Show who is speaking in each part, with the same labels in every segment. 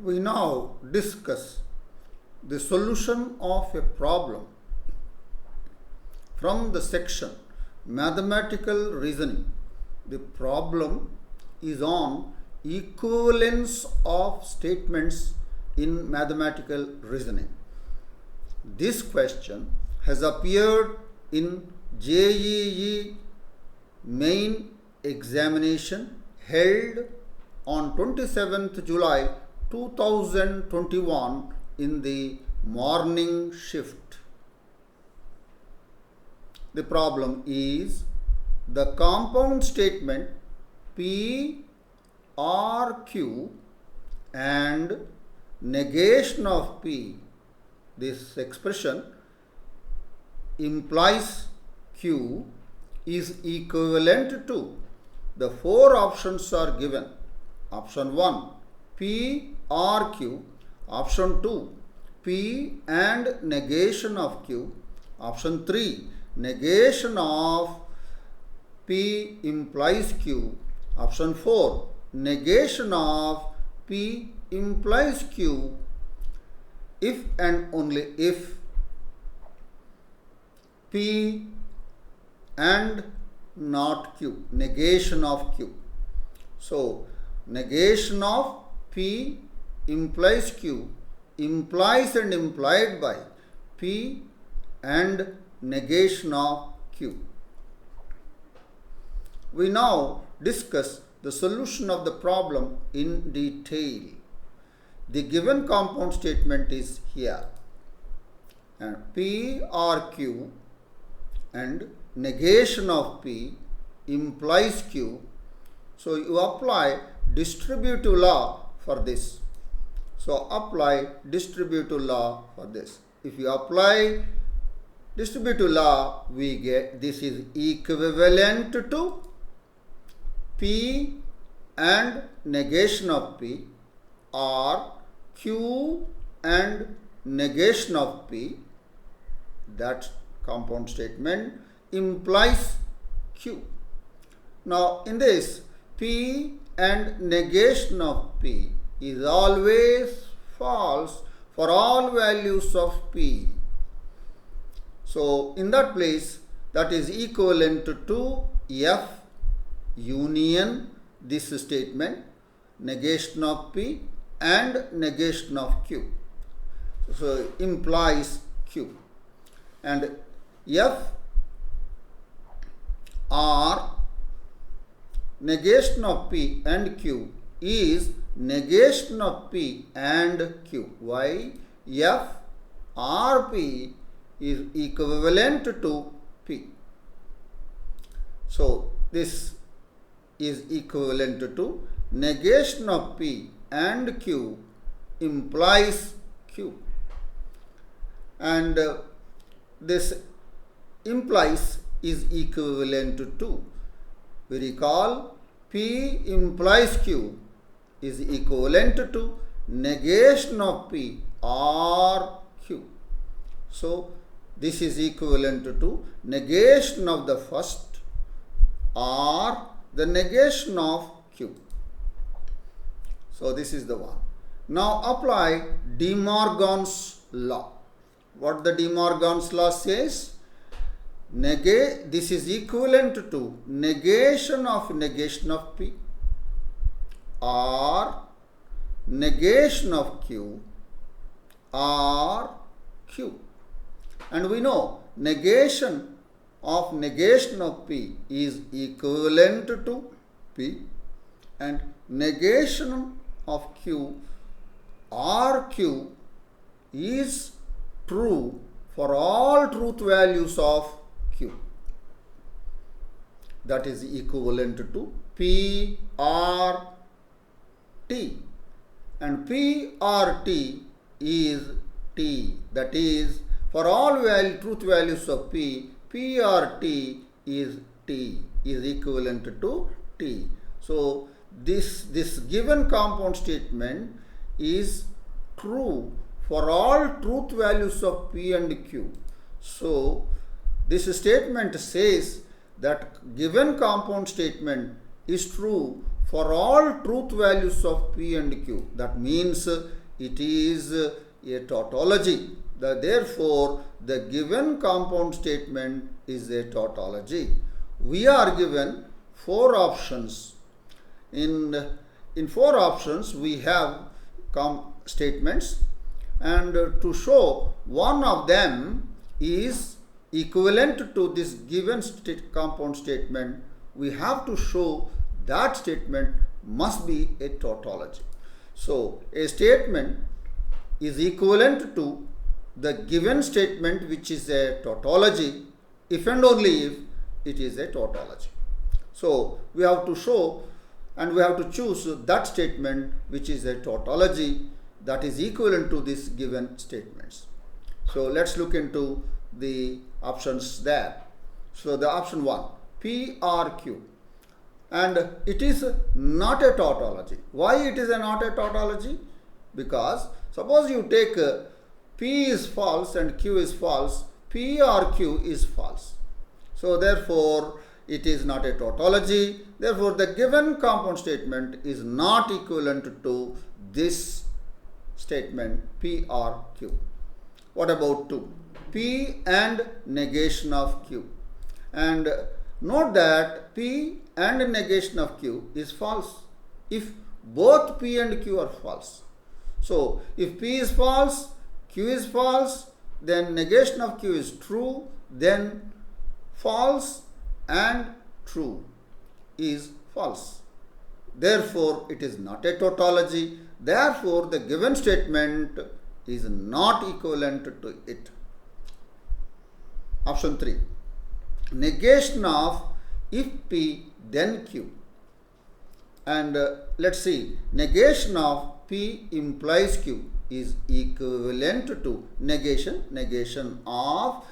Speaker 1: We now discuss the solution of a problem from the section Mathematical Reasoning. The problem is on equivalence of statements in mathematical reasoning. This question has appeared in JEE Main examination held on 27th July 2021 in the morning shift. The problem is the compound statement P or Q and negation of P. This expression implies Q is equivalent to. The four options are given. Option 1, P or Q. Option 2, P and negation of Q. Option 3, negation of P implies Q. Option 4, negation of P implies Q if and only if P and not Q, negation of Q. So, negation of P implies Q, implies and implied by P and negation of Q. We now discuss the solution of the problem in detail. The given compound statement is here, and P or Q and negation of P implies Q. So you apply distributive law for this. So apply distributive law for this. If you apply distributive law, we get this is equivalent to P and negation of P or Q and negation of P. That compound statement implies Q. Now in this, P and negation of P is always false for all values of P. So in that place, that is equivalent to F union this statement, negation of P and negation of Q. So implies Q. And F or negation of P and Q is negation of P and Q. Why? F or P is equivalent to P. So this is equivalent to negation of P and Q implies Q. And this implies is equivalent to. We recall P implies Q is equivalent to negation of P or Q. So this is equivalent to negation of the first or the negation of Q. So this is the one. Now apply De Morgan's law. What the De Morgan's law says? This is equivalent to negation of P or negation of Q or Q. And we know negation of P is equivalent to P and negation of Q or Q is true for all truth values of Q. That is equivalent to P or T, and P or T is T. That is for all truth values of P, P or T is T, is equivalent to T. So this given compound statement is true for all truth values of P and Q. So this statement says that given compound statement is true for all truth values of P and Q. That means it is a tautology. Therefore, the given compound statement is a tautology. We are given 4 options. In 4 options, we have statements, and to show one of them is equivalent to this given compound statement, we have to show that statement must be a tautology. So, a statement is equivalent to the given statement which is a tautology if and only if it is a tautology. So, we have to show and we have to choose that statement which is a tautology that is equivalent to this given statements. So, let us look into the options there. So, the option 1, P or Q, and it is not a tautology. Why it is not a tautology? Because suppose you take P is false and Q is false, P or Q is false. So, therefore, it is not a tautology. Therefore, the given compound statement is not equivalent to this statement P or Q. What about 2? P and negation of Q. And note that P and negation of Q is false if both P and Q are false. So, if P is false, Q is false, then negation of Q is true, then false and true is false. Therefore, it is not a tautology. Therefore, the given statement is not equivalent to it. Option 3. Negation of if P then Q. And let's see, negation of P implies Q is equivalent to negation of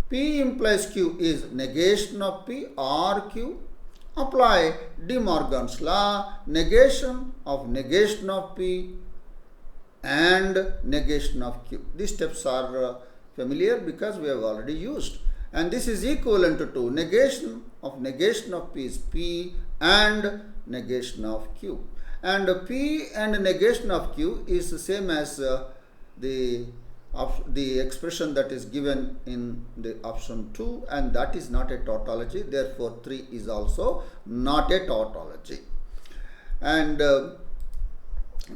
Speaker 1: P implies Q is negation of P or Q. Apply De Morgan's law, negation of P and negation of Q. These steps are familiar because we have already used. And this is equivalent to negation of P is P and negation of Q. And P and negation of Q is the same as the expression that is given in the option 2, and that is not a tautology. Therefore, 3 is also not a tautology. And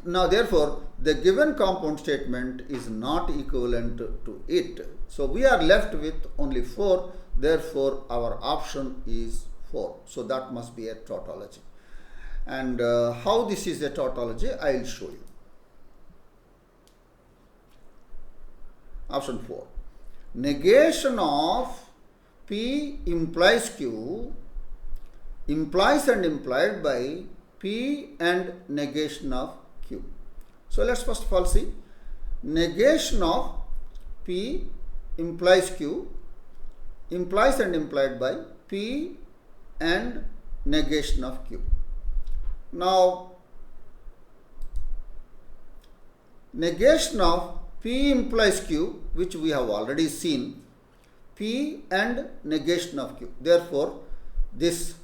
Speaker 1: now, therefore, the given compound statement is not equivalent to it. So, we are left with only 4. Therefore, our option is 4. So, that must be a tautology. And how this is a tautology, I will show you. Option 4. Negation of P implies Q implies and implied by P and negation of Q. So, let us first of all see negation of P implies Q implies and implied by P and negation of Q. Now, negation of P implies Q, which we have already seen, P and negation of Q. Therefore, this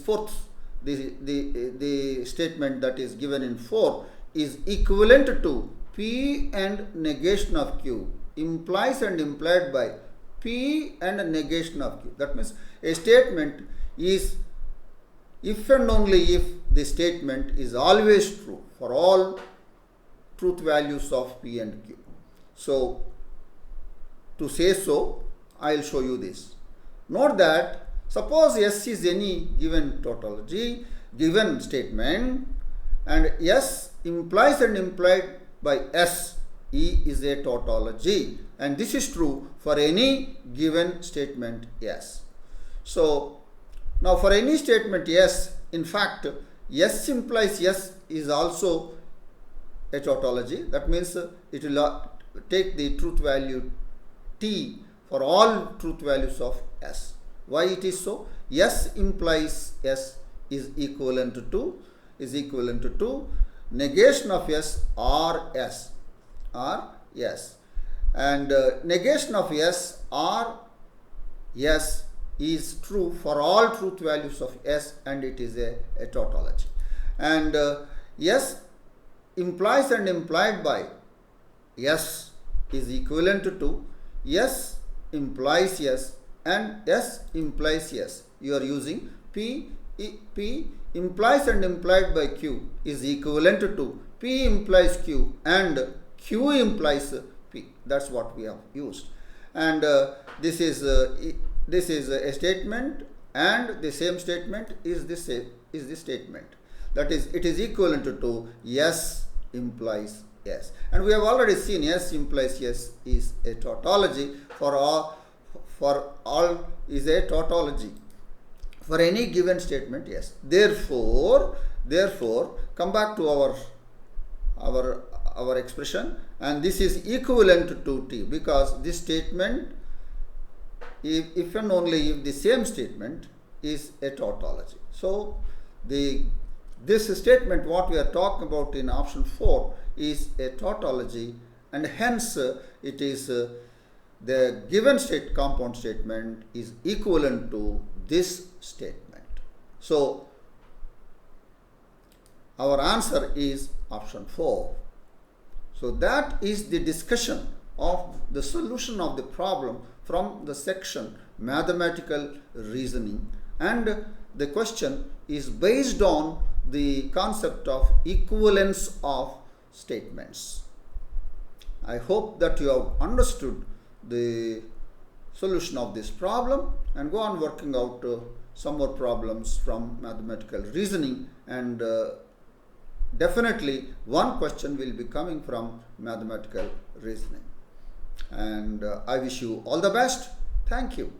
Speaker 1: fourth, the statement that is given in 4 is equivalent to P and negation of Q implies and implied by P and negation of Q. That means a statement is if and only if the statement is always true for all truth values of P and Q. So, to say so, I will show you this. Note that suppose S is any given tautology, given statement, and S implies and implied by S, E is a tautology, and this is true for any given statement S. So, now for any statement S, in fact, S implies S is also a tautology. That means it will take the truth value T for all truth values of S. Why it is so? S implies S is equivalent to negation of S or S or S, and negation of S or S is true for all truth values of S, and it is a tautology. And S implies and implied by S is equivalent to S implies S and S implies S. You are using P implies and implied by Q is equivalent to P implies Q and Q implies P. That's what we have used. And this is a statement, and the same statement is the statement. That is, it is equivalent to S implies S. And we have already seen S implies S is a tautology for all is a tautology for any given statement. Yes. Therefore, come back to our expression, and this is equivalent to T, because this statement, if and only if the same statement is a tautology. So this statement what we are talking about in option 4 is a tautology, and hence it is the given state compound statement is equivalent to this statement. So our answer is option 4. So that is the discussion of the solution of the problem from the section mathematical reasoning, and the question is based on the concept of equivalence of statements. I hope that you have understood the solution of this problem, and go on working out some more problems from mathematical reasoning, and definitely one question will be coming from mathematical reasoning. And I wish you all the best. Thank you.